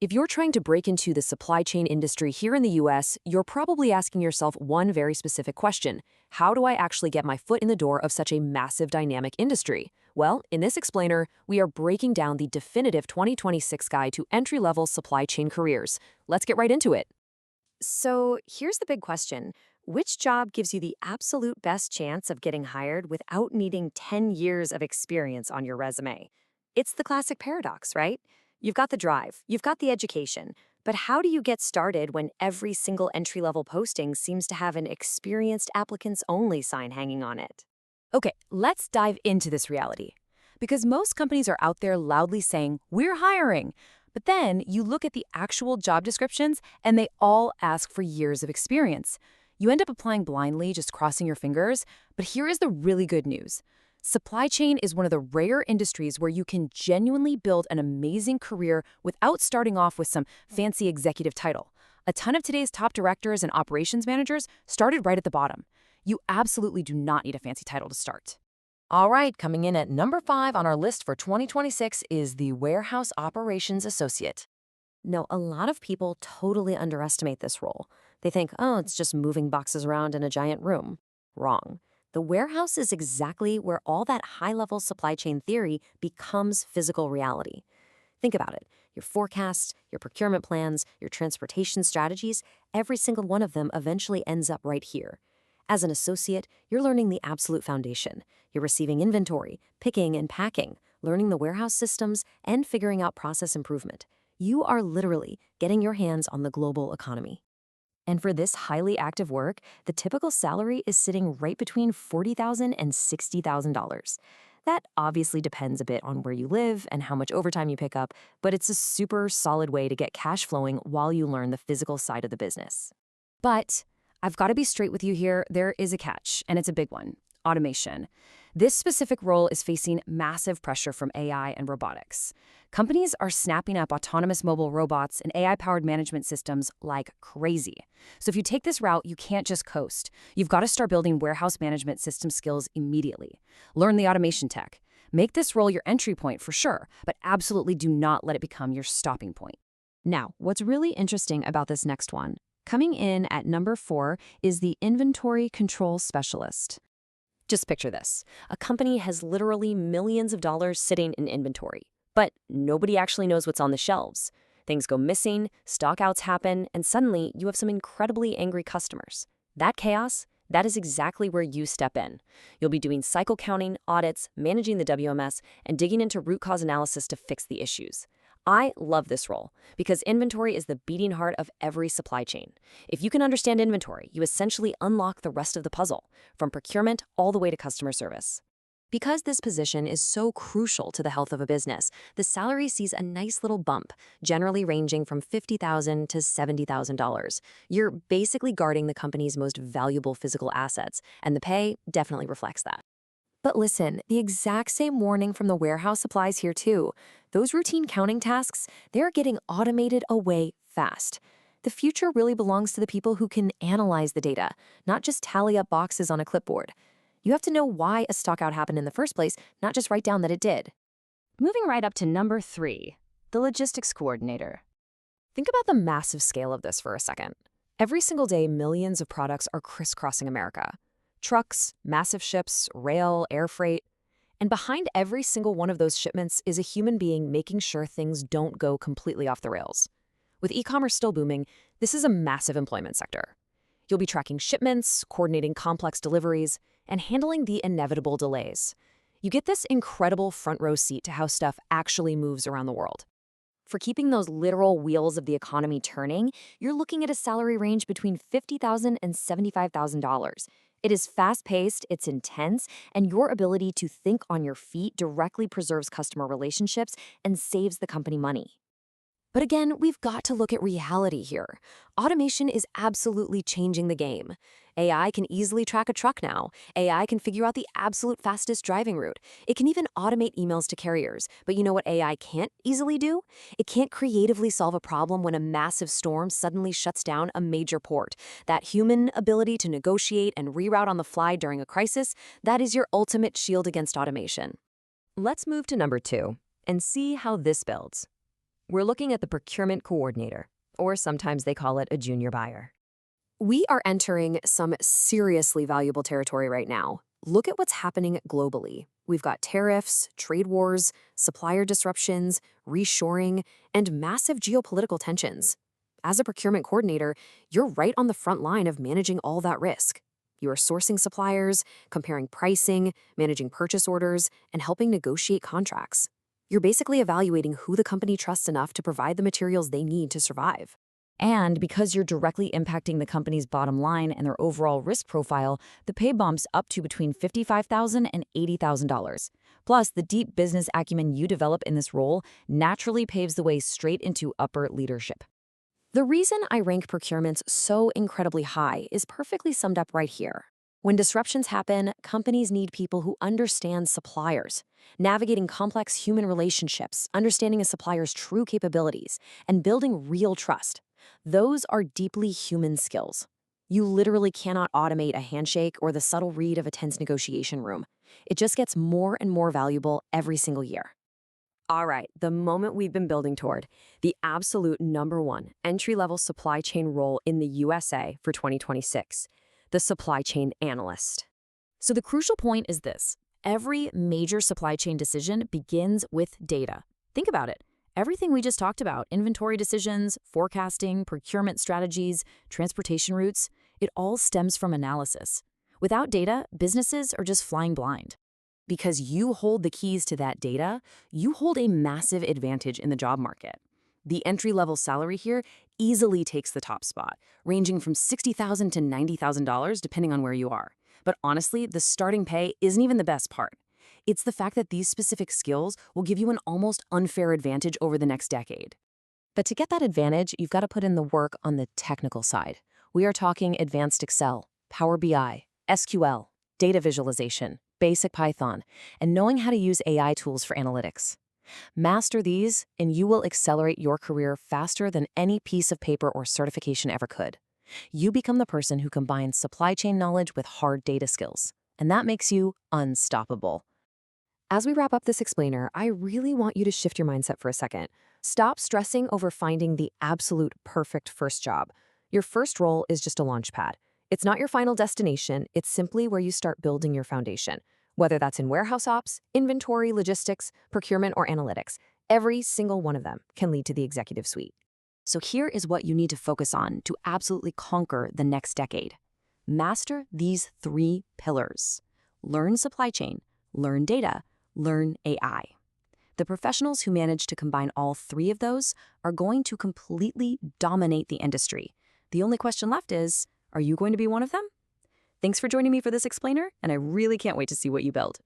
If you're trying to break into the supply chain industry here in the US, you're probably asking yourself one very specific question. How do I actually get my foot in the door of such a massive dynamic industry? Well, in this explainer, we are breaking down the definitive 2026 guide to entry-level supply chain careers. Let's get right into it. So here's the big question. Which job gives you the absolute best chance of getting hired without needing 10 years of experience on your resume? It's the classic paradox, right? You've got the drive, you've got the education, but how do you get started when every single entry-level posting seems to have an experienced applicants only sign hanging on it? Okay, let's dive into this reality. Because most companies are out there loudly saying, "We're hiring." But then you look at the actual job descriptions and they all ask for years of experience. You end up applying blindly, just crossing your fingers. But here is the really good news. Supply chain is one of the rare industries where you can genuinely build an amazing career without starting off with some fancy executive title. A ton of today's top directors and operations managers started right at the bottom. You absolutely do not need a fancy title to start. All right, coming in at number 5 on our list for 2026 is the Warehouse Operations Associate. No, a lot of people totally underestimate this role. They think, oh, it's just moving boxes around in a giant room. Wrong. The warehouse is exactly where all that high-level supply chain theory becomes physical reality. Think about it. Your forecasts, your procurement plans, your transportation strategies, every single one of them eventually ends up right here. As an associate, you're learning the absolute foundation. You're receiving inventory, picking and packing, learning the warehouse systems, and figuring out process improvement. You are literally getting your hands on the global economy. And for this highly active work, the typical salary is sitting right between $40,000 and $60,000. That obviously depends a bit on where you live and how much overtime you pick up, but it's a super solid way to get cash flowing while you learn the physical side of the business. But I've got to be straight with you here, there is a catch, and it's a big one: automation. This specific role is facing massive pressure from AI and robotics. Companies are snapping up autonomous mobile robots and AI-powered management systems like crazy. So if you take this route, you can't just coast. You've got to start building warehouse management system skills immediately. Learn the automation tech. Make this role your entry point for sure, but absolutely do not let it become your stopping point. Now, what's really interesting about this next one, coming in at number 4, is the Inventory Control Specialist. Just picture this. A company has literally millions of dollars sitting in inventory, but nobody actually knows what's on the shelves. Things go missing, stockouts happen, and suddenly you have some incredibly angry customers. That chaos, that is exactly where you step in. You'll be doing cycle counting, audits, managing the WMS, and digging into root cause analysis to fix the issues. I love this role because inventory is the beating heart of every supply chain. If you can understand inventory, you essentially unlock the rest of the puzzle, from procurement all the way to customer service. Because this position is so crucial to the health of a business, the salary sees a nice little bump, generally ranging from $50,000 to $70,000. You're basically guarding the company's most valuable physical assets, and the pay definitely reflects that. But listen, the exact same warning from the warehouse applies here too. Those routine counting tasks, they're getting automated away fast. The future really belongs to the people who can analyze the data, not just tally up boxes on a clipboard. You have to know why a stockout happened in the first place, not just write down that it did. Moving right up to number 3, the logistics coordinator. Think about the massive scale of this for a second. Every single day, millions of products are crisscrossing America. Trucks, massive ships, rail, air freight. And behind every single one of those shipments is a human being making sure things don't go completely off the rails. With e-commerce still booming, this is a massive employment sector. You'll be tracking shipments, coordinating complex deliveries, and handling the inevitable delays. You get this incredible front row seat to how stuff actually moves around the world. For keeping those literal wheels of the economy turning, you're looking at a salary range between $50,000 and $75,000. It is fast-paced, it's intense, and your ability to think on your feet directly preserves customer relationships and saves the company money. But again, we've got to look at reality here. Automation is absolutely changing the game. AI can easily track a truck now. AI can figure out the absolute fastest driving route. It can even automate emails to carriers. But you know what AI can't easily do? It can't creatively solve a problem when a massive storm suddenly shuts down a major port. That human ability to negotiate and reroute on the fly during a crisis, that is your ultimate shield against automation. Let's move to number 2 and see how this builds. We're looking at the procurement coordinator, or sometimes they call it a junior buyer. We are entering some seriously valuable territory right now. Look at what's happening globally. We've got tariffs, trade wars, supplier disruptions, reshoring, and massive geopolitical tensions. As a procurement coordinator, you're right on the front line of managing all that risk. You are sourcing suppliers, comparing pricing, managing purchase orders, and helping negotiate contracts. You're basically evaluating who the company trusts enough to provide the materials they need to survive. And because you're directly impacting the company's bottom line and their overall risk profile, the pay bumps up to between $55,000 and $80,000. Plus, the deep business acumen you develop in this role naturally paves the way straight into upper leadership. The reason I rank procurements so incredibly high is perfectly summed up right here. When disruptions happen, companies need people who understand suppliers, navigating complex human relationships, understanding a supplier's true capabilities, and building real trust. Those are deeply human skills. You literally cannot automate a handshake or the subtle read of a tense negotiation room. It just gets more and more valuable every single year. All right, the moment we've been building toward, the absolute #1 entry-level supply chain role in the USA for 2026, the supply chain analyst. So the crucial point is this. Every major supply chain decision begins with data. Think about it. Everything we just talked about, inventory decisions, forecasting, procurement strategies, transportation routes, it all stems from analysis. Without data, businesses are just flying blind. Because you hold the keys to that data, you hold a massive advantage in the job market. The entry-level salary here easily takes the top spot, ranging from $60,000 to $90,000 depending on where you are. But honestly, the starting pay isn't even the best part. It's the fact that these specific skills will give you an almost unfair advantage over the next decade. But to get that advantage, you've got to put in the work on the technical side. We are talking advanced Excel, Power BI, SQL, data visualization, basic Python, and knowing how to use AI tools for analytics. Master these, and you will accelerate your career faster than any piece of paper or certification ever could. You become the person who combines supply chain knowledge with hard data skills, and that makes you unstoppable. As we wrap up this explainer, I really want you to shift your mindset for a second. Stop stressing over finding the absolute perfect first job. Your first role is just a launch pad. It's not your final destination, it's simply where you start building your foundation. Whether that's in warehouse ops, inventory, logistics, procurement, or analytics, every single one of them can lead to the executive suite. So here is what you need to focus on to absolutely conquer the next decade. Master these 3 pillars. Learn supply chain, learn data, learn AI. The professionals who manage to combine all 3 of those are going to completely dominate the industry. The only question left is, are you going to be one of them? Thanks for joining me for this explainer, and I really can't wait to see what you build.